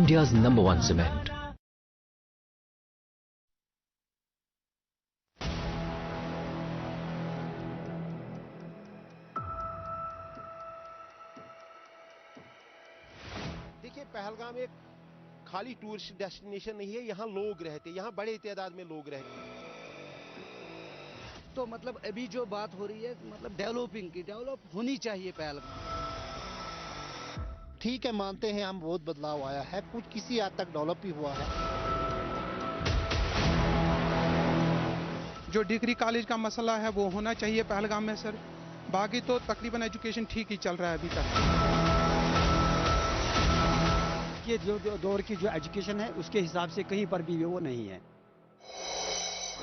India's #1 cement. देखिए, पहलगाम एक खाली टूरिस्ट डेस्टिनेशन नहीं है, यहाँ लोग रहते हैं, यहाँ बड़े तादाद में लोग रहते हैं। तो मतलब अभी जो बात हो रही है मतलब डेवलपिंग की, डेवलप होनी चाहिए पहलगाम। ठीक है, मानते हैं हम बहुत बदलाव आया है, कुछ किसी हद तक डेवलप भी हुआ है। जो डिग्री कॉलेज का मसला है वो होना चाहिए पहलगाम में सर, बाकी तो तकरीबन एजुकेशन ठीक ही चल रहा है अभी तक। ये जो दौर की जो एजुकेशन है उसके हिसाब से कहीं पर भी वो नहीं है।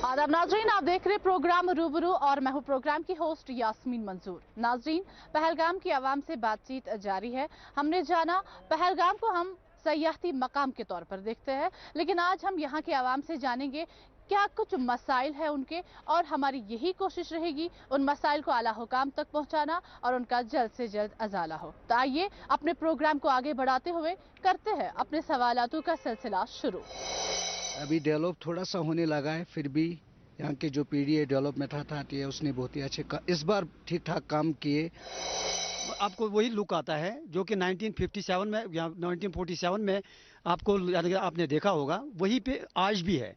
आदाब नाजरीन, आप देख रहे प्रोग्राम रूबरू और मैं हूं प्रोग्राम की होस्ट यास्मीन मंजूर। नाजरीन, पहलगाम की आवाम से बातचीत जारी है। हमने जाना पहलगाम को हम सयाहती मकाम के तौर पर देखते हैं, लेकिन आज हम यहाँ के आवाम से जानेंगे क्या कुछ मसाइल है उनके, और हमारी यही कोशिश रहेगी उन मसाइल को आला हुकाम तक पहुँचाना और उनका जल्द से जल्द अजाला हो। तो आइए अपने प्रोग्राम को आगे बढ़ाते हुए करते हैं अपने सवालातों का सिलसिला शुरू। अभी डेवलप थोड़ा सा होने लगा है, फिर भी यहाँ के जो पीढ़ी है डेवलपमेंट आती है उसने बहुत ही अच्छे इस बार ठीक ठाक काम किए। आपको वही लुक आता है जो कि 1957 में या 1947 में आपको आपने देखा होगा, वही पे आज भी है।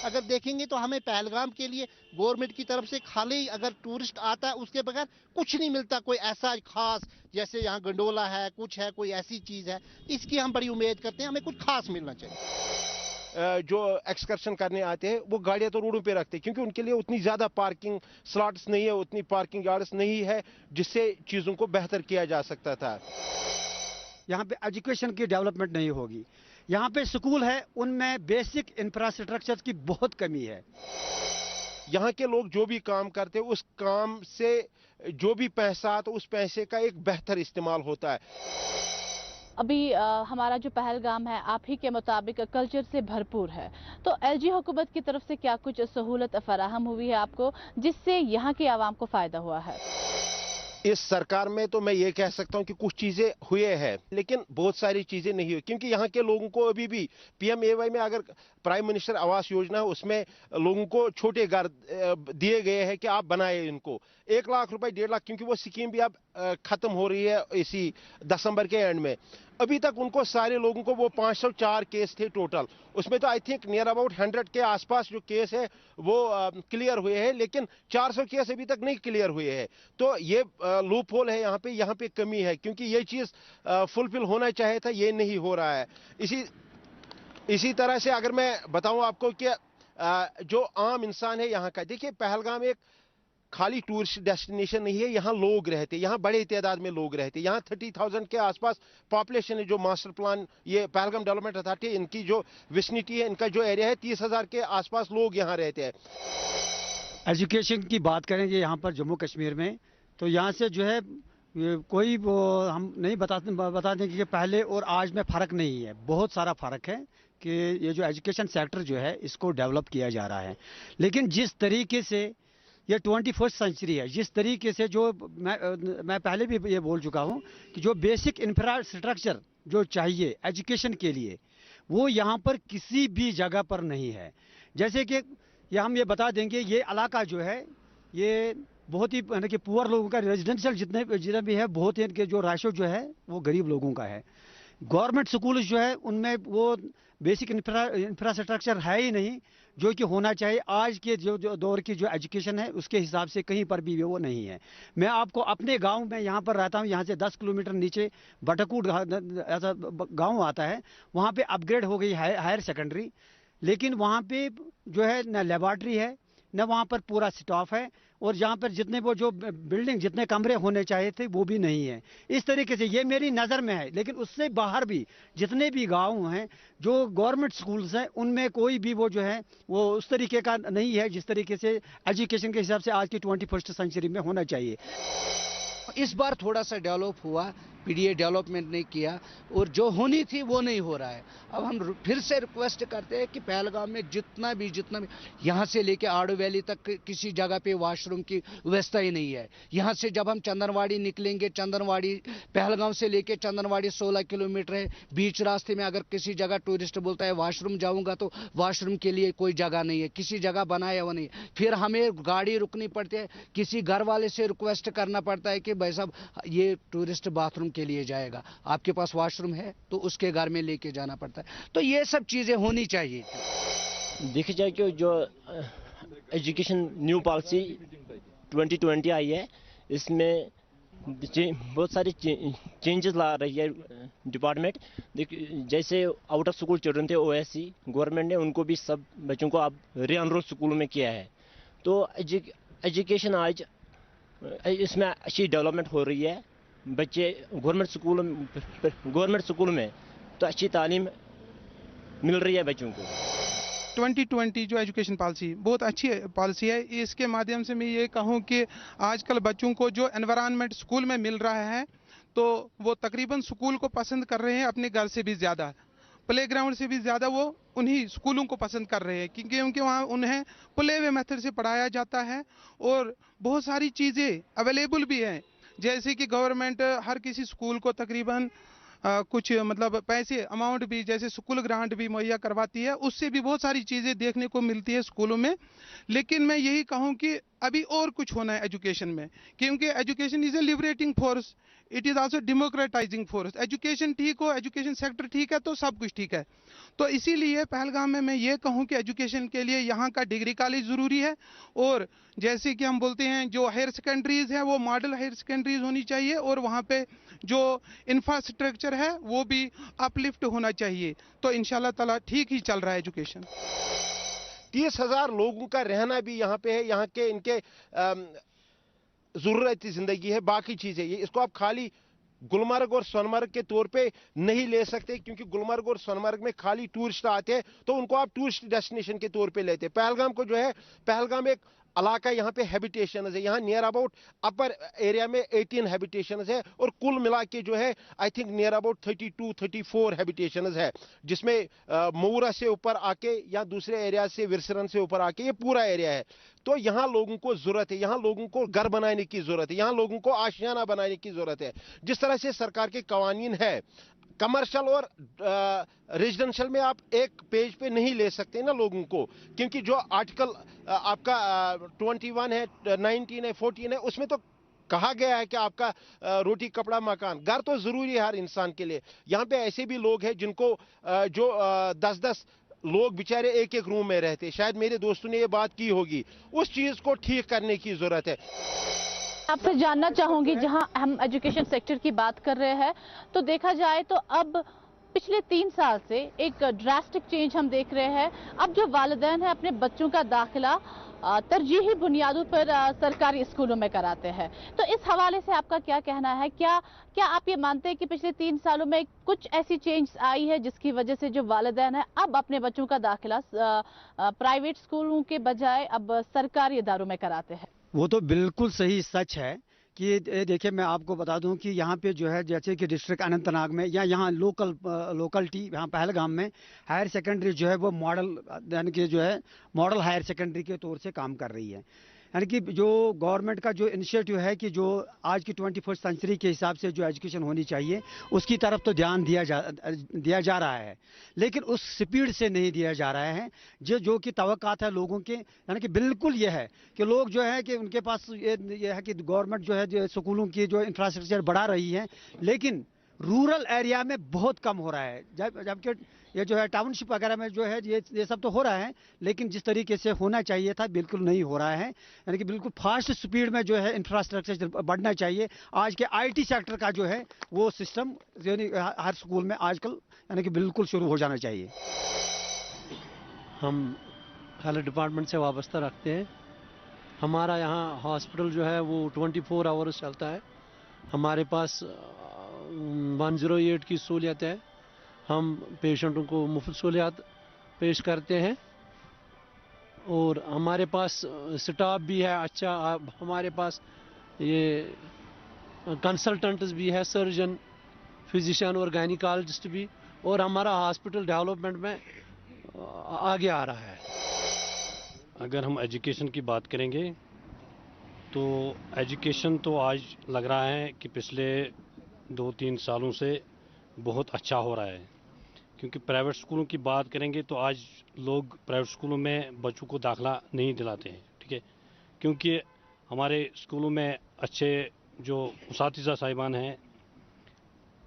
अगर देखेंगे तो हमें पहलगाम के लिए गवर्नमेंट की तरफ से खाली अगर टूरिस्ट आता है उसके बगैर कुछ नहीं मिलता, कोई ऐसा खास जैसे यहाँ गंडोला है, कुछ है, कोई ऐसी चीज है, इसकी हम बड़ी उम्मीद करते हैं, हमें कुछ खास मिलना चाहिए। जो एक्सकर्शन करने आते हैं वो गाड़ियां तो रोडों पे रखते हैं, क्योंकि उनके लिए उतनी ज्यादा पार्किंग स्लॉट्स नहीं है, उतनी पार्किंग यार्ड्स नहीं है जिससे चीजों को बेहतर किया जा सकता था। यहाँ पे एजुकेशन की डेवलपमेंट नहीं होगी। यहाँ पे स्कूल है, उनमें बेसिक इंफ्रास्ट्रक्चर की बहुत कमी है। यहाँ के लोग जो भी काम करते हैं उस काम से जो भी पैसा आता है उस पैसे का एक बेहतर इस्तेमाल होता है। अभी हमारा जो पहलगाम है आप ही के मुताबिक कल्चर से भरपूर है, तो एलजी हुकूमत की तरफ से क्या कुछ सहूलत फराहम हुई है आपको जिससे यहाँ की आवाम को फायदा हुआ है? इस सरकार में तो मैं ये कह सकता हूँ कि कुछ चीजें हुए हैं, लेकिन बहुत सारी चीजें नहीं हुई, क्योंकि यहाँ के लोगों को अभी भी पीएमएवाई में अगर प्राइम मिनिस्टर आवास योजना है उसमें लोगों को छोटे घर दिए गए हैं कि आप बनाए इनको 1 लाख रुपए 1.5 लाख, क्योंकि वो स्कीम भी अब खत्म हो रही है इसी दिसंबर के एंड में। अभी तक उनको सारे लोगों को वो 504 केस थे टोटल, उसमें तो आई थिंक नियर अबाउट 100 के आसपास जो केस है वो क्लियर हुए हैं, लेकिन 400 केस अभी तक नहीं क्लियर हुए हैं। तो ये लूप होल है, यहाँ पे कमी है, क्योंकि ये चीज फुलफिल होना चाहिए था, ये नहीं हो रहा है। इसी तरह से अगर मैं बताऊं आपको कि जो आम इंसान है यहाँ का, देखिए पहलगाम एक खाली टूरिस्ट डेस्टिनेशन नहीं है, यहाँ लोग रहते हैं, यहाँ बड़े तादाद में लोग रहते हैं। यहाँ 30,000 के आसपास पॉपुलेशन है। जो मास्टर प्लान ये पहलगाम डेवलपमेंट अथॉरिटी, इनकी जो विसिनिटी है, इनका जो एरिया है, 30,000 के आसपास लोग यहाँ रहते हैं। एजुकेशन की बात करेंगे यहाँ पर जम्मू कश्मीर में, तो यहाँ से जो है कोई वो हम नहीं बता देंगे कि पहले और आज में फ़र्क नहीं है, बहुत सारा फ़र्क है कि ये जो एजुकेशन सेक्टर जो है इसको डेवलप किया जा रहा है। लेकिन जिस तरीके से ये 21st सेंचुरी है, जिस तरीके से जो मैं पहले भी ये बोल चुका हूँ कि जो बेसिक इंफ्रास्ट्रक्चर जो चाहिए एजुकेशन के लिए वो यहाँ पर किसी भी जगह पर नहीं है। जैसे कि हम ये बता देंगे, ये इलाका जो है ये बहुत ही यानी कि पुअर लोगों का रेजिडेंशियल जितने भी है, बहुत ही इनके जो रेशो जो है वो गरीब लोगों का है। गवर्नमेंट स्कूल जो है उनमें वो बेसिक इंफ्रास्ट्रक्चर है ही नहीं जो कि होना चाहिए। आज के जो दौर की जो एजुकेशन है उसके हिसाब से कहीं पर भी वो नहीं है। मैं आपको अपने गांव में यहाँ पर रहता हूँ, यहाँ से 10 किलोमीटर नीचे बटकूट ऐसा गांव आता है, वहाँ पे अपग्रेड हो गई हायर सेकेंडरी, लेकिन वहाँ पे जो है न लेबॉर्ट्री है न वहाँ पर पूरा स्टाफ है, और जहाँ पर जितने वो जो बिल्डिंग जितने कमरे होने चाहिए थे वो भी नहीं है। इस तरीके से ये मेरी नज़र में है, लेकिन उससे बाहर भी जितने भी गांव हैं जो गवर्नमेंट स्कूल्स हैं उनमें कोई भी वो जो है वो उस तरीके का नहीं है जिस तरीके से एजुकेशन के हिसाब से आज की 21st सेंचुरी में होना चाहिए। इस बार थोड़ा सा डेवलप हुआ, पीडीए डेवलपमेंट नहीं किया और जो होनी थी वो नहीं हो रहा है। अब हम फिर से रिक्वेस्ट करते हैं कि पहलगाम में जितना भी यहाँ से लेके आड़ू वैली तक किसी जगह पे वॉशरूम की व्यवस्था ही नहीं है। यहाँ से जब हम चंदनवाड़ी निकलेंगे, चंदनवाड़ी पहलगाम से लेके चंदनवाड़ी 16 किलोमीटर है। बीच रास्ते में अगर किसी जगह टूरिस्ट बोलता है वॉशरूम जाऊंगा तो वॉशरूम के लिए कोई जगह नहीं है, किसी जगह बनाया वो नहीं। फिर हमें गाड़ी रुकनी पड़ती है, किसी घर वाले से रिक्वेस्ट करना पड़ता है कि भाई साहब ये टूरिस्ट बाथरूम के लिए जाएगा, आपके पास वॉशरूम है, तो उसके घर में लेके जाना पड़ता है। तो ये सब चीजें होनी चाहिए। देखी जाए कि जो एजुकेशन न्यू पॉलिसी 2020 आई है, इसमें बहुत सारी चेंजेस ला रही है डिपार्टमेंट। जैसे आउट ऑफ स्कूल चिल्ड्रन थे ओएससी, गवर्नमेंट ने उनको भी सब बच्चों को अब री एनरोल स्कूल में किया है। तो एजुकेशन आज इसमें अच्छी डेवलपमेंट हो रही है। बच्चे गवर्नमेंट स्कूल में तो अच्छी तालीम मिल रही है बच्चों को। 2020 जो एजुकेशन पॉलिसी बहुत अच्छी पॉलिसी है। इसके माध्यम से मैं ये कहूँ कि आजकल बच्चों को जो एनवायरनमेंट स्कूल में मिल रहा है तो वो तकरीबन स्कूल को पसंद कर रहे हैं अपने घर से भी ज़्यादा, प्ले ग्राउंड से भी ज़्यादा वो उन्हीं स्कूलों को पसंद कर रहे हैं, क्योंकि वहाँ उन्हें प्ले वे मेथड से पढ़ाया जाता है और बहुत सारी चीज़ें अवेलेबल भी हैं। जैसे कि गवर्नमेंट हर किसी स्कूल को तकरीबन कुछ मतलब पैसे अमाउंट भी जैसे स्कूल ग्रांट भी मुहैया करवाती है, उससे भी बहुत सारी चीज़ें देखने को मिलती है स्कूलों में। लेकिन मैं यही कहूँ कि अभी और कुछ होना है एजुकेशन में, क्योंकि education is a liberating force, it is also democratising force. Education ठीक हो, एजुकेशन सेक्टर ठीक है तो सब कुछ ठीक है। तो इसीलिए पहलगाम में मैं ये कहूँ कि एजुकेशन के लिए यहाँ का डिग्री कॉलेज ज़रूरी है, और जैसे कि हम बोलते हैं जो हायर सेकेंडरीज है वो मॉडल हायर सेकेंडरीज होनी चाहिए, और वहाँ पे जो इंफ्रास्ट्रक्चर है वो भी अपलिफ्ट होना चाहिए। तो इंशाल्लाह ताला ठीक ही चल रहा है एजुकेशन। 30,000 लोगों का रहना भी यहाँ पे है, यहाँ के इनके ज़रूरती ज़िंदगी है, बाकी चीज़ें ये इसको आप खाली गुलमर्ग और सोनमर्ग के तौर पे नहीं ले सकते, क्योंकि गुलमर्ग और सोनमर्ग में खाली टूरिस्ट आते हैं तो उनको आप टूरिस्ट डेस्टिनेशन के तौर पे लेते हैं। पहलगाम को जो है, पहलगाम एक इलाका यहाँ पे हैबिटेशन है, यहाँ नियर अबाउट अपर एरिया में 18 हैबिटेशन है और कुल मिला के जो है I think near about 32-34 habitation है, जिसमें मऊरा से ऊपर आके या दूसरे एरिया से विरसरन से ऊपर आके ये पूरा एरिया है। तो यहाँ लोगों को जरूरत है, यहाँ लोगों को घर बनाने की जरूरत है, यहाँ लोगों को आशियाना बनाने की जरूरत है। जिस तरह से सरकार के कवानीन है, कमर्शियल और रेजिडेंशियल में आप एक पेज पे नहीं ले सकते ना लोगों को, क्योंकि जो आर्टिकल आपका 21 है, 19 है, 14 है, उसमें तो कहा गया है कि आपका रोटी कपड़ा मकान घर तो जरूरी है हर इंसान के लिए। यहाँ पे ऐसे भी लोग हैं जिनको जो 10-10 लोग बेचारे एक-एक रूम में रहते, शायद मेरे दोस्तों ने ये बात की होगी, उस चीज को ठीक करने की जरूरत है। आपसे जानना चाहूंगी, जहां हम एजुकेशन सेक्टर की बात कर रहे हैं तो देखा जाए तो अब पिछले 3 साल से एक ड्रास्टिक चेंज हम देख रहे हैं। अब जो वालिदैन हैं अपने बच्चों का दाखिला तरजीही बुनियादों पर सरकारी स्कूलों में कराते हैं। तो इस हवाले से आपका क्या कहना है? क्या आप ये मानते हैं कि पिछले 3 सालों में कुछ ऐसी चेंज आई है जिसकी वजह से जो वालिदैन है अब अपने बच्चों का दाखिला प्राइवेट स्कूलों के बजाय अब सरकारी इदारों में कराते हैं? वो तो बिल्कुल सही सच है कि देखिए मैं आपको बता दूं कि यहाँ पे जो है जैसे कि डिस्ट्रिक्ट अनंतनाग में या यहाँ लोकलिटी यहाँ पहलगाम में हायर सेकेंडरी जो है वो मॉडल यानी कि जो है मॉडल हायर सेकेंडरी के तौर से काम कर रही है। यानी कि जो गवर्नमेंट का जो इनिशिएटिव है कि जो आज की 21st सेंचुरी के हिसाब से जो एजुकेशन होनी चाहिए उसकी तरफ तो ध्यान दिया जा रहा है, लेकिन उस स्पीड से नहीं दिया जा रहा है जो कि तवक्कात है लोगों के। यानी कि बिल्कुल ये है कि लोग जो है कि उनके पास ये है कि गवर्नमेंट जो है जो स्कूलों की जो इंफ्रास्ट्रक्चर बढ़ा रही है, लेकिन रूरल एरिया में बहुत कम हो रहा है, जबकि ये जो है टाउनशिप वगैरह में जो है ये सब तो हो रहा है, लेकिन जिस तरीके से होना चाहिए था बिल्कुल नहीं हो रहा है। यानी कि बिल्कुल फास्ट स्पीड में जो है इंफ्रास्ट्रक्चर बढ़ना चाहिए। आज के आईटी सेक्टर का जो है वो सिस्टम यानी हर स्कूल में आजकल यानी कि बिल्कुल शुरू हो जाना चाहिए। हम हेल्थ डिपार्टमेंट से वाबस्ता रखते हैं। हमारा यहाँ हॉस्पिटल जो है वो 24 आवर्स चलता है। हमारे पास 108 की सहूलियत है। हम पेशेंटों को मुफ्त सहूलियत पेश करते हैं और हमारे पास स्टाफ भी है अच्छा। हमारे पास ये कंसल्टेंट्स भी है, सर्जन फिजिशियन और गायनिकोलॉजिस्ट भी, और हमारा हॉस्पिटल डेवलपमेंट में आगे आ रहा है। अगर हम एजुकेशन की बात करेंगे तो एजुकेशन तो आज लग रहा है कि पिछले 2-3 सालों से बहुत अच्छा हो रहा है, क्योंकि प्राइवेट स्कूलों की बात करेंगे तो आज लोग प्राइवेट स्कूलों में बच्चों को दाखिला नहीं दिलाते हैं, ठीक है, क्योंकि हमारे स्कूलों में अच्छे जो उसातिज़ा साहिबान हैं,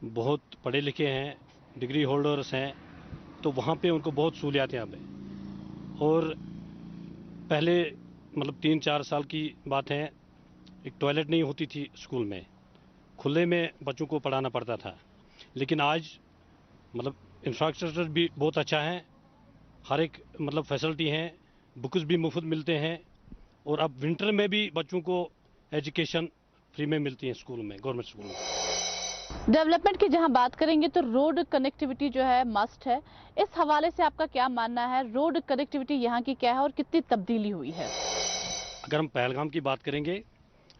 बहुत पढ़े लिखे हैं, डिग्री होल्डर्स हैं, तो वहाँ पे उनको बहुत सहूलियात यहाँ पे। और पहले मतलब 3-4 साल की बात है, एक टॉयलेट नहीं होती थी स्कूल में, खुले में बच्चों को पढ़ाना पड़ता था। लेकिन आज मतलब इंफ्रास्ट्रक्चर भी बहुत अच्छा है, हर एक मतलब फैसिलिटी हैं, बुक्स भी मुफ्त मिलते हैं, और अब विंटर में भी बच्चों को एजुकेशन फ्री में मिलती है स्कूल में, गवर्नमेंट स्कूल में। डेवलपमेंट की जहां बात करेंगे तो रोड कनेक्टिविटी जो है मस्ट है। इस हवाले से आपका क्या मानना है, रोड कनेक्टिविटी यहाँ की क्या है और कितनी तब्दीली हुई है? अगर हम पहलगाम की बात करेंगे,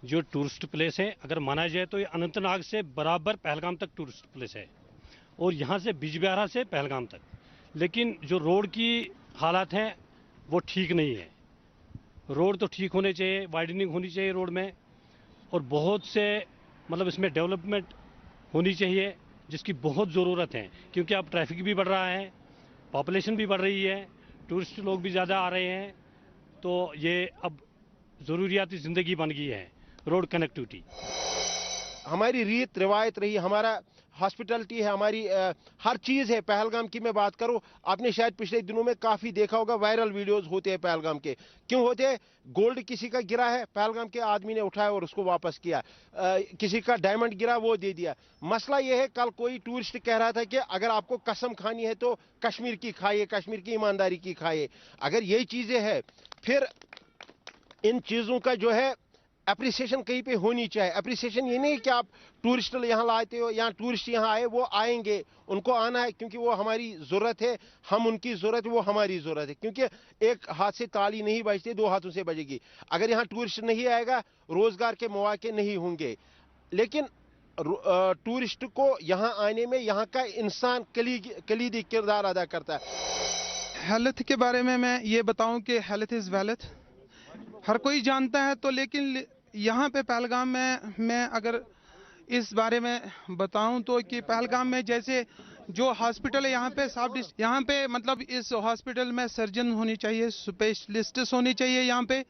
जो टूरिस्ट प्लेस है, अगर माना जाए तो ये अनंतनाग से बराबर पहलगाम तक टूरिस्ट प्लेस है, और यहाँ से बिजबिहारा से पहलगाम तक। लेकिन जो रोड की हालात हैं वो ठीक नहीं है। रोड तो ठीक होने चाहिए, वाइडनिंग होनी चाहिए रोड में, और बहुत से मतलब इसमें डेवलपमेंट होनी चाहिए, जिसकी बहुत ज़रूरत है, क्योंकि अब ट्रैफिक भी बढ़ रहा है, पॉपुलेशन भी बढ़ रही है, टूरिस्ट लोग भी ज़्यादा आ रहे हैं, तो ये अब ज़रूरियाती ज़िंदगी बन गई है रोड कनेक्टिविटी। हमारी रीत रिवायत रही, हमारा हॉस्पिटलिटी है, हमारी हर चीज़ है। पहलगाम की मैं बात करूं, आपने शायद पिछले दिनों में काफ़ी देखा होगा, वायरल वीडियोस होते हैं पहलगाम के। क्यों होते हैं? गोल्ड किसी का गिरा है, पहलगाम के आदमी ने उठाया और उसको वापस किया। किसी का डायमंड गिरा, वो दे दिया। मसला ये है, कल कोई टूरिस्ट कह रहा था कि अगर आपको कसम खानी है तो कश्मीर की खाइए, कश्मीर की ईमानदारी की खाइए। अगर यही चीज़ें हैं, फिर इन चीज़ों का जो है अप्रिसिएशन कहीं पे होनी चाहिए। अप्रिसिएशन ये नहीं कि आप टूरिस्ट यहाँ लाते हो या टूरिस्ट यहाँ आए, वो आएंगे, उनको आना है क्योंकि वो हमारी ज़रूरत है, हम उनकी ज़रूरत है, वो हमारी ज़रूरत है, क्योंकि एक हाथ से ताली नहीं बजती, 2 हाथों से बजेगी। अगर यहाँ टूरिस्ट नहीं आएगा, रोज़गार के मौके नहीं होंगे। लेकिन टूरिस्ट को यहाँ आने में यहाँ का इंसान कलीदी किरदार अदा करता है। हेल्थ के बारे में मैं ये बताऊं कि हेल्थ इज़ वेल्थ, हर कोई जानता है। तो लेकिन यहाँ पे पहलगाम में मैं अगर इस बारे में बताऊं तो कि पहलगाम में जैसे जो हॉस्पिटल है यहाँ पे मतलब इस हॉस्पिटल में सर्जन होनी चाहिए, स्पेशलिस्ट्स होनी चाहिए यहाँ पे,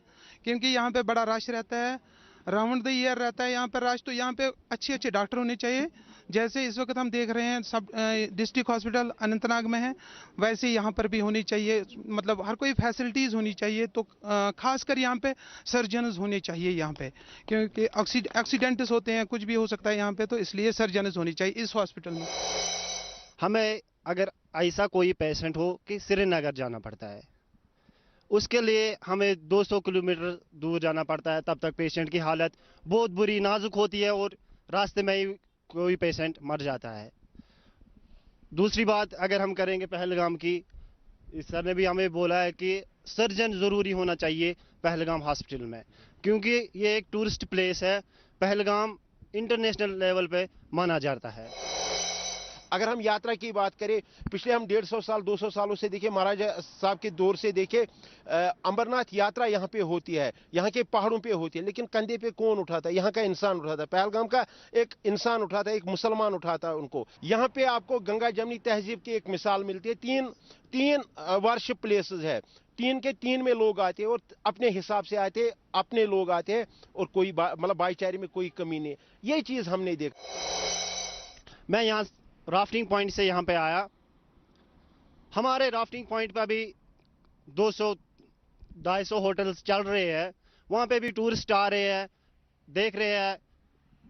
क्योंकि यहाँ पे बड़ा रश रहता है, राउंड द ईयर रहता है यहाँ पे रश। तो यहाँ पे अच्छे अच्छे डॉक्टर होने चाहिए। जैसे इस वक्त हम देख रहे हैं सब डिस्ट्रिक्ट हॉस्पिटल अनंतनाग में है, वैसे यहाँ पर भी होनी चाहिए, मतलब हर कोई फैसिलिटीज़ होनी चाहिए। तो खासकर यहाँ पे सर्जन्स होने चाहिए यहाँ पे, क्योंकि एक्सीडेंट्स होते हैं, कुछ भी हो सकता है यहाँ पे, तो इसलिए सर्जन्स होनी चाहिए इस हॉस्पिटल में। हमें अगर ऐसा कोई पेशेंट हो कि श्रीनगर जाना पड़ता है, उसके लिए हमें 200 किलोमीटर दूर जाना पड़ता है, तब तक पेशेंट की हालत बहुत बुरी नाजुक होती है और रास्ते में ही कोई पेशेंट मर जाता है। दूसरी बात अगर हम करेंगे पहलगाम की, इस सर ने भी हमें बोला है कि सर्जन ज़रूरी होना चाहिए पहलगाम हॉस्पिटल में, क्योंकि ये एक टूरिस्ट प्लेस है। पहलगाम इंटरनेशनल लेवल पे माना जाता है। अगर हम यात्रा की बात करें, पिछले हम 150 साल 200 सालों से देखें, महाराजा साहब के दौर से देखें, अमरनाथ यात्रा यहाँ पे होती है, यहाँ के पहाड़ों पे होती है, लेकिन कंधे पे कौन उठाता है? यहाँ का इंसान उठाता है। पहलगाम का एक इंसान उठाता है, एक मुसलमान उठाता है उनको। यहाँ पे आपको गंगा जमनी तहजीब की एक मिसाल मिलती है। तीन वर्शिप प्लेसेस है, 3 के 3 में लोग आते हैं और अपने हिसाब से आते हैं, अपने लोग आते हैं, और कोई मतलब भाईचारे में कोई कमी नहीं। ये चीज़ हमने देखा। मैं यहाँ राफ्टिंग पॉइंट से यहाँ पे आया, हमारे राफ्टिंग पॉइंट पे भी 200-250 होटल्स चल रहे हैं, वहाँ पे भी टूरिस्ट आ रहे हैं, देख रहे हैं,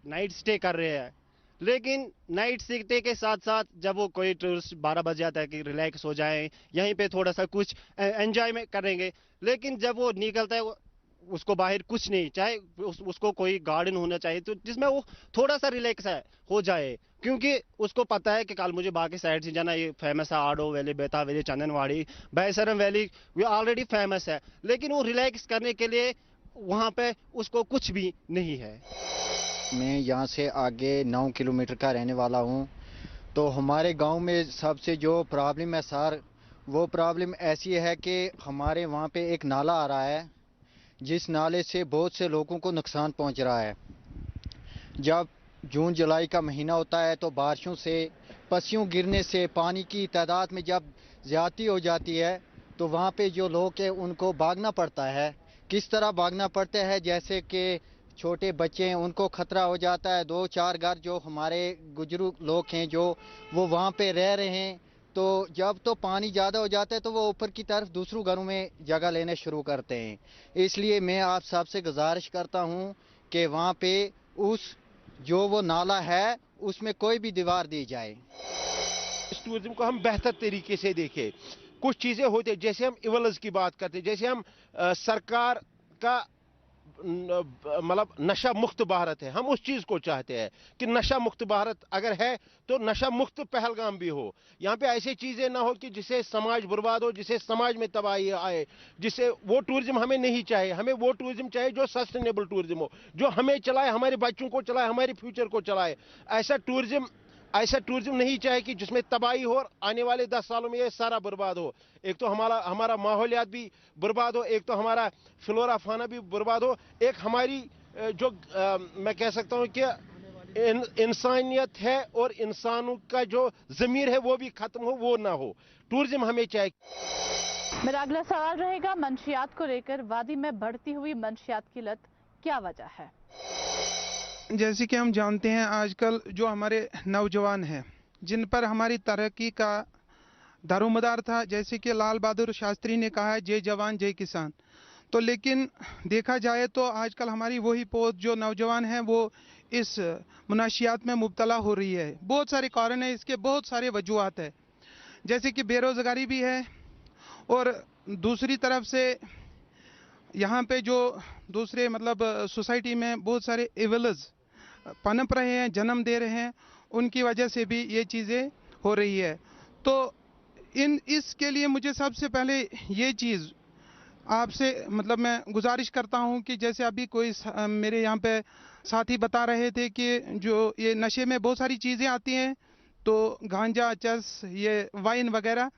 नाइट स्टे कर रहे हैं। लेकिन नाइट स्टे के साथ साथ जब वो कोई टूरिस्ट 12 बज जाता है कि रिलैक्स हो जाए, यहीं पे थोड़ा सा कुछ एंजॉय करेंगे, लेकिन जब वो निकलता है उसको बाहर कुछ नहीं, चाहे उसको कोई गार्डन होना चाहिए तो जिसमें वो थोड़ा सा रिलैक्स हो जाए, क्योंकि उसको पता है कि कल मुझे बाकी साइड से जाना। ये फेमस है आडो वैली, बेता वैली, चंदनवाड़ी, बैसरम वैली, ये ऑलरेडी फेमस है, लेकिन वो रिलैक्स करने के लिए वहाँ पे उसको कुछ भी नहीं है। मैं यहाँ से आगे 9 किलोमीटर का रहने वाला हूँ। تو ہمارے گاؤں میں سب سے جو پرابلم ہے سر، وہ پرابلم ایسی ہے کہ ہمارے وہاں پہ ایک نالا آ رہا ہے جس نالے سے بہت سے لوگوں کو نقصان پہنچ رہا ہے۔ جب جون جولائی کا مہینہ ہوتا ہے تو بارشوں سے، پسیوں گرنے سے، پانی کی تعداد میں جب زیادتی ہو جاتی ہے تو وہاں پہ جو لوگ ہیں ان کو بھاگنا پڑتا ہے۔ کس طرح بھاگنا پڑتا ہے؟ جیسے کہ چھوٹے بچے ہیں، ان کو خطرہ ہو جاتا ہے۔ 2-4 گھر جو ہمارے گجرو لوگ ہیں جو وہ وہاں پہ رہ رہے ہیں، تو جب تو پانی زیادہ ہو جاتا ہے تو وہ اوپر کی طرف دوسروں گھروں میں جگہ لینے شروع کرتے ہیں۔ اس لیے میں آپ سب سے گزارش کرتا ہوں کہ وہاں پہ جو وہ نالا ہے اس میں کوئی بھی دیوار دی جائے۔ اس ٹورزم کو ہم بہتر طریقے سے دیکھیں۔ کچھ چیزیں ہوتی ہیں، جیسے ہم ایولز کی بات کرتے ہیں، جیسے ہم سرکار کا مطلب نشہ مکت بھارت ہے، ہم اس چیز کو چاہتے ہیں کہ نشہ مکت بھارت اگر ہے تو نشہ مکت پہلگام بھی ہو۔ یہاں پہ ایسی چیزیں نہ ہو کہ جسے سماج برباد ہو، جسے سماج میں تباہی آئے، جسے وہ ٹورزم ہمیں نہیں چاہیے۔ ہمیں وہ ٹورزم چاہیے جو سسٹینیبل ٹورزم ہو، جو ہمیں چلائے، ہمارے بچوں کو چلائے، ہمارے فیوچر کو چلائے۔ ایسا ٹورزم نہیں چاہے کہ جس میں تباہی ہو اور آنے والے 10 سالوں میں یہ سارا برباد ہو۔ ایک تو ہمارا ماحولیات بھی برباد ہو، ایک تو ہمارا فلورا فانا بھی برباد ہو، ایک ہماری جو میں کہہ سکتا ہوں کہ انسانیت ہے اور انسانوں کا جو ضمیر ہے وہ بھی ختم ہو، وہ نہ ہو۔ ٹورزم ہمیں چاہیے۔ میرا اگلا سوال رہے گا منشیات کو لے کر، وادی میں بڑھتی ہوئی منشیات کی لت کیا وجہ ہے؟ جیسے کہ ہم جانتے ہیں آج کل جو ہمارے نوجوان ہیں جن پر ہماری ترقی کا دارومدار تھا، جیسے کہ لال بہادر شاستری نے کہا ہے جے جوان جے کسان، تو لیکن دیکھا جائے تو آج کل ہماری وہی پوت جو نوجوان ہیں وہ اس منشیات میں مبتلا ہو رہی ہے۔ بہت سارے کارن ہیں، اس کے بہت سارے وجوہات ہیں، جیسے کہ بے روزگاری بھی ہے، اور دوسری طرف سے یہاں پہ جو دوسرے مطلب سوسائٹی میں بہت سارے ایولز پنپ رہے ہیں، جنم دے رہے ہیں، ان کی وجہ سے بھی یہ چیزیں ہو رہی ہے۔ تو اس کے لیے مجھے سب سے پہلے یہ چیز آپ سے مطلب میں گزارش کرتا ہوں کہ جیسے ابھی کوئی میرے یہاں پہ ساتھی بتا رہے تھے کہ جو یہ نشے میں بہت ساری چیزیں آتی ہیں، تو گانجا، چرس، یہ وائن وغیرہ،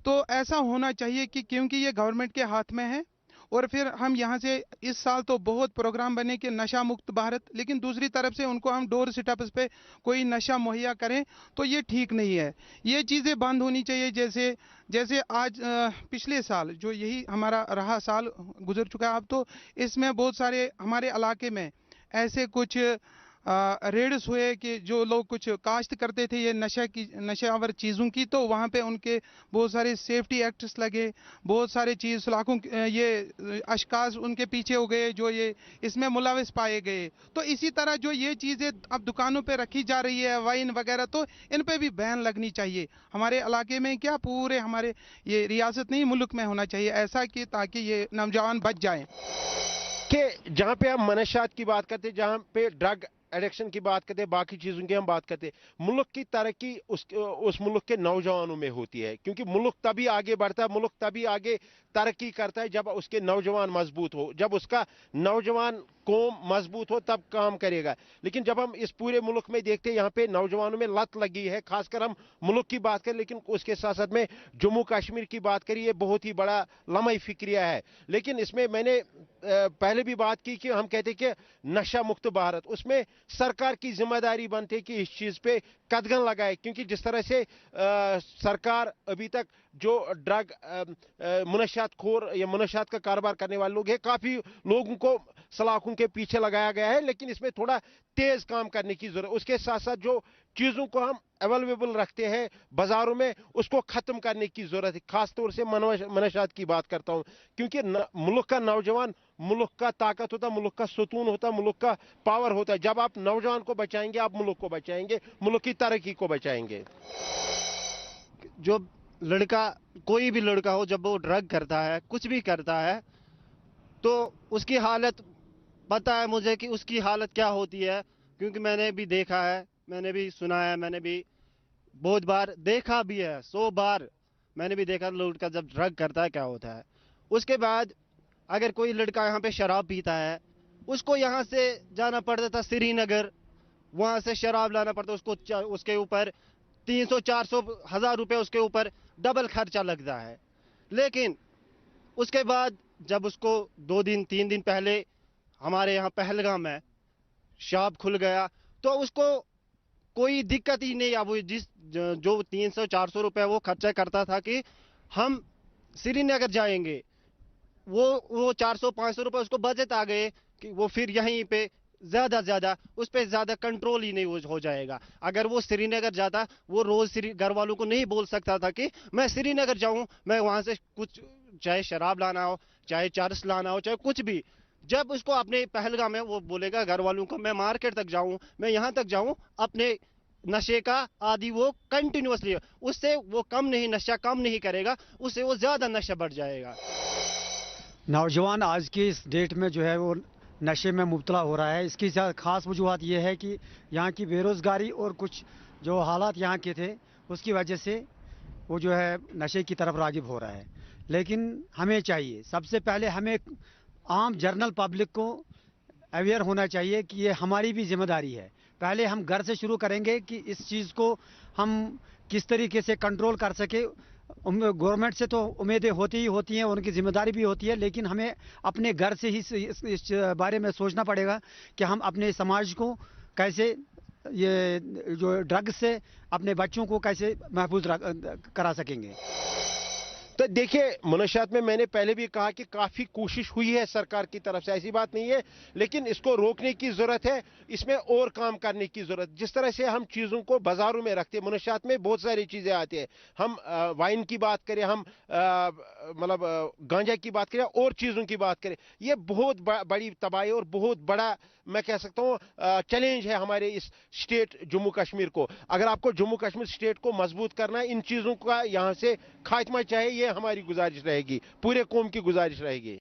تو ایسا ہونا چاہیے کہ کیونکہ یہ گورنمنٹ کے ہاتھ میں ہے، اور پھر ہم یہاں سے اس سال تو بہت پروگرام بنے کہ نشہ مکت بھارت، لیکن دوسری طرف سے ان کو ہم ڈور سٹیپس پہ کوئی نشہ مہیا کریں تو یہ ٹھیک نہیں ہے۔ یہ چیزیں بند ہونی چاہیے، جیسے آج پچھلے سال جو یہی ہمارا رہا سال گزر چکا ہے اب، تو اس میں بہت سارے ہمارے علاقے میں ایسے کچھ ریڈس ہوئے کہ جو لوگ کچھ کاشت کرتے تھے یہ نشہ آور چیزوں کی، تو وہاں پہ ان کے بہت سارے سیفٹی ایکٹس لگے، بہت سارے چیز سلاخوں یہ اشخاص ان کے پیچھے ہو گئے جو یہ اس میں ملوث پائے گئے۔ تو اسی طرح جو یہ چیزیں اب دکانوں پہ رکھی جا رہی ہے وائن وغیرہ، تو ان پہ بھی بین لگنی چاہیے۔ ہمارے علاقے میں کیا پورے ہمارے یہ ریاست نہیں ملک میں ہونا چاہیے ایسا کہ تاکہ یہ نوجوان بچ جائیں۔ کہ جہاں پہ ہم منشیات کی بات کرتے ہیں، جہاں پہ ڈرگ ایڈکشن کی بات کرتے ہیں، باقی چیزوں کی ہم بات کرتے ہیں، ملک کی ترقی اس ملک کے نوجوانوں میں ہوتی ہے، کیونکہ ملک تبھی آگے بڑھتا ہے، ملک تبھی آگے ترقی کرتا ہے جب اس کے نوجوان مضبوط ہو، جب اس کا نوجوان قوم مضبوط ہو تب کام کرے گا۔ لیکن جب ہم اس پورے ملک میں دیکھتے ہیں یہاں پہ نوجوانوں میں لت لگی ہے، خاص کر ہم ملک کی بات کریں، لیکن اس کے ساتھ ساتھ میں جموں کشمیر کی بات کری، یہ بہت ہی بڑا لمحہ فکریہ ہے۔ لیکن اس میں میں نے پہلے بھی بات کی کہ ہم کہتے کہ نشہ مکت بھارت، اس میں سرکار کی ذمہ داری بنتی ہے کہ اس چیز پہ قدغن لگائے، کیونکہ جس طرح سے سرکار ابھی تک جو ڈرگ منشیات خور یا منشیات کا کاروبار کرنے والے لوگ ہیں، کافی لوگوں کو سلاخوں کے پیچھے لگایا گیا ہے، لیکن اس میں تھوڑا تیز کام کرنے کی ضرورت۔ اس کے ساتھ ساتھ جو چیزوں کو ہم اویلیبل رکھتے ہیں بازاروں میں اس کو ختم کرنے کی ضرورت ہے، خاص طور سے منشیات کی بات کرتا ہوں، کیونکہ ملک کا نوجوان ملک کا طاقت ہوتا ہے، ملک کا ستون ہوتا ہے، ملک کا پاور ہوتا ہے۔ جب آپ نوجوان کو بچائیں گے آپ ملک کو بچائیں گے، ملک کی ترقی کو بچائیں گے۔ جو لڑکا، کوئی بھی لڑکا ہو، جب وہ ڈرگ کرتا ہے، کچھ بھی کرتا ہے، تو اس کی حالت پتہ ہے مجھے کہ اس کی حالت کیا ہوتی ہے، کیونکہ میں نے بھی دیکھا ہے، میں نے بھی سنا ہے، میں نے بھی بہت بار دیکھا بھی ہے، 100 بار میں نے بھی دیکھا لڑکا جب ڈرگ کرتا ہے کیا ہوتا ہے۔ اس کے بعد اگر کوئی لڑکا یہاں پہ شراب پیتا ہے، اس کو یہاں سے جانا پڑتا تھا سری نگر، وہاں سے شراب لانا پڑتا، اس کے اوپر 300-400 हज़ार रुपए उसके ऊपर डबल खर्चा लगता है। लेकिन उसके बाद जब उसको 2 दिन 3 दिन पहले हमारे यहाँ पहलगाम में शॉप खुल गया तो उसको कोई दिक्कत ही नहीं। अब वो जो 300-400 रुपए वो खर्चा करता था कि हम श्रीनगर जाएंगे, वो 400-500 रुपए उसको बचत आ गए कि वो फिर यहीं पे ज्यादा उस पे ज्यादा कंट्रोल ही नहीं हो जाएगा। अगर वो श्रीनगर जाता, वो रोज घर वालों को नहीं बोल सकता था कि मैं श्रीनगर जाऊं, मैं वहां से कुछ चाहे शराब लाना हो, चाहे चरस लाना हो, चाहे कुछ भी। जब उसको अपने पहलगाम में वो बोलेगा घर वालों को मैं मार्केट तक जाऊं, मैं यहाँ तक जाऊं, अपने नशे का आदि वो कंटिन्यूअसली, उससे वो नशा कम नहीं करेगा, उससे वो ज्यादा नशा बढ़ जाएगा। नौजवान आज की इस डेट में जो है वो नशे में मुब्तला हो रहा है। इसकी खास वजूहत ये है कि यहाँ की बेरोज़गारी और कुछ जो हालात यहाँ के थे उसकी वजह से वो जो है नशे की तरफ राग़िब हो रहा है। लेकिन हमें चाहिए, सबसे पहले हमें आम जनरल पब्लिक को अवेयर होना चाहिए कि ये हमारी भी जिम्मेदारी है। पहले हम घर से शुरू करेंगे कि इस चीज़ को हम किस तरीके से कंट्रोल कर सके। गवर्नमेंट से तो उम्मीदें होती ही होती हैं, उनकी जिम्मेदारी भी होती है, लेकिन हमें अपने घर से ही इस बारे में सोचना पड़ेगा कि हम अपने समाज को कैसे ये जो ड्रग्स से अपने बच्चों को कैसे महफूज करा सकेंगे। तो देखिए, मुनशियात में मैंने पहले भी कहा कि काफ़ी कोशिश हुई है सरकार की तरफ से, ऐसी बात नहीं है, लेकिन इसको रोकने की ज़रूरत है, इसमें और काम करने की ज़रूरत। जिस तरह से हम चीज़ों को बाज़ारों में रखते हैं, मुनशियात में बहुत सारी चीज़ें आती हैं। हम वाइन की बात करें, हम मतलब गांजा की बात करें और चीज़ों की बात करें, ये बहुत बड़ी तबाही और बहुत बड़ा मैं कह सकता हूँ चैलेंज है हमारे इस स्टेट जम्मू कश्मीर को। अगर आपको जम्मू कश्मीर स्टेट को मजबूत करना है, इन चीज़ों का यहाँ से खात्मा चाहिए, ये हमारी गुजारिश रहेगी, पूरे कौम की गुजारिश रहेगी।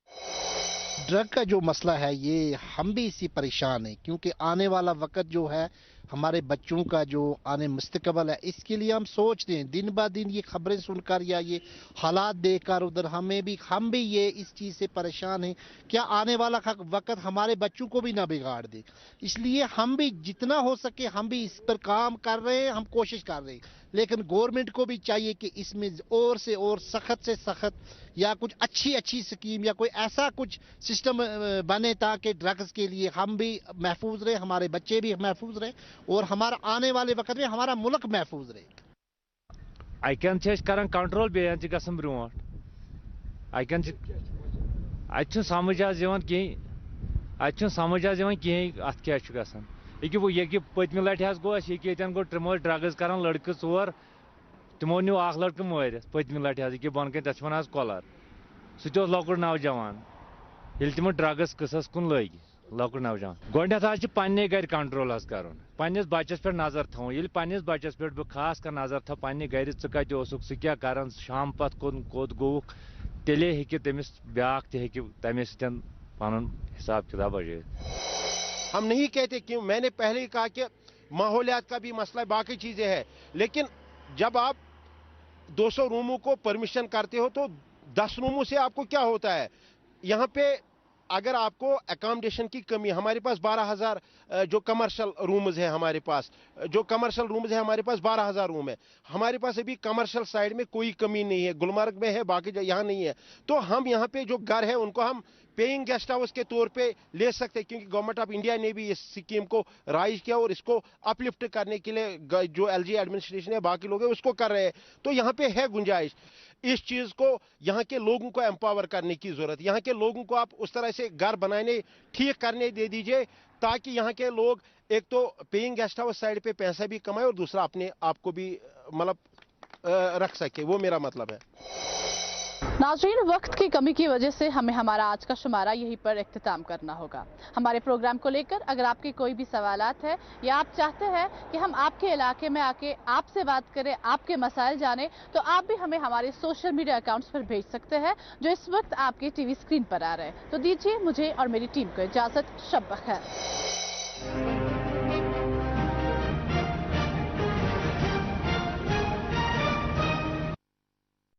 ड्रग का जो मसला है ये हम भी इसी परेशान हैं, क्योंकि आने वाला वक्त जो है हमारे बच्चों का जो आने मुस्तकबल है, इसके लिए हम सोचते हैं दिन ब दिन ये खबरें सुनकर या ये हालात देखकर उधर हम भी ये इस चीज़ से परेशान हैं क्या आने वाला वक्त हमारे बच्चों को भी ना बिगाड़ दे। इसलिए हम भी जितना हो सके हम भी इस पर काम कर रहे हैं, हम कोशिश कर रहे हैं, लेकिन गवर्नमेंट को भी चाहिए कि इसमें और से और सख्त से सख्त या कुछ अच्छी स्कीम या कोई ऐसा कुछ सिस्टम बने ताकि ड्रग्स के लिए हम भी महफूज रहे, हमारे बच्चे भी महफूज रहे और हमारा आने वाले वक्त में हमारा मुल्क महफूज रहे। अकन कर कंट्रोल बेन गसन ब्रोट अकन समझ आज कहें समझ आज कहें अत क्या गसन ये पतम लट गो यन गो तमो ड्रग्स कर लड़कि 4 तमो न्यू अख लड़कि मारित पतम लट ये बन कन तथ वन कॉलर सह लकुट नौजवान ये तमो ड्रग्स किसस कुन लग लकुट नौजवान गोडथ पन्ने गर कंट्रोल कर पन्निस बच्चस पे नजर थो ये पन्निस बच्चस पे बह खास कर नजर थो पन्ने गर कत सह क्या कर शाम पत कोत गोक तेले हे तमिस ब्याक तमे सतन पन हिसाब किताब बजे। हम नहीं कहते क्यों, मैंने पहले ही कहा कि माहौलियात का भी मसला बाकी चीजें हैं, लेकिन जब आप 200 रूमों को परमिशन करते हो तो 10 रूमों से आपको क्या होता है। यहाँ पे अगर आपको अकोमोडेशन की कमी, हमारे पास 12,000 जो कमर्शियल रूम्स है, हमारे पास जो कमर्शियल रूम्स है हमारे पास 12,000 रूम है, हमारे पास अभी कमर्शियल साइड में कोई कमी नहीं है, गुलमर्ग में है, बाकी यहाँ नहीं है। तो हम यहाँ पे जो घर है उनको हम पेइंग गेस्ट हाउस के तौर पे ले सकते हैं, क्योंकि गवर्नमेंट ऑफ इंडिया ने भी इस स्कीम को राइज किया और इसको अपलिफ्ट करने के लिए जो एलजी एडमिनिस्ट्रेशन है बाकी लोग हैं उसको कर रहे हैं। तो यहाँ पे है गुंजाइश, इस चीज को यहाँ के लोगों को एम्पावर करने की जरूरत। यहाँ के लोगों को आप उस तरह से घर बनाने ठीक करने दे दीजिए ताकि यहाँ के लोग एक तो पेइंग गेस्ट हाउस साइड पे पैसा भी कमाए और दूसरा अपने आप को भी मतलब रख सके, वो मेरा मतलब है। नाज़रीन, वक्त की कमी की वजह से हमें हमारा आज का शुमारा यहीं पर इख्तिताम करना होगा। हमारे प्रोग्राम को लेकर अगर आपके कोई भी सवालात है या आप चाहते हैं कि हम आपके इलाके में आके आपसे बात करें, आपके मसाइल जाने, तो आप भी हमें हमारे सोशल मीडिया अकाउंट्स पर भेज सकते हैं जो इस वक्त आपके टीवी स्क्रीन पर आ रहे हैं। तो दीजिए मुझे और मेरी टीम को इजाजत। शब बखैर।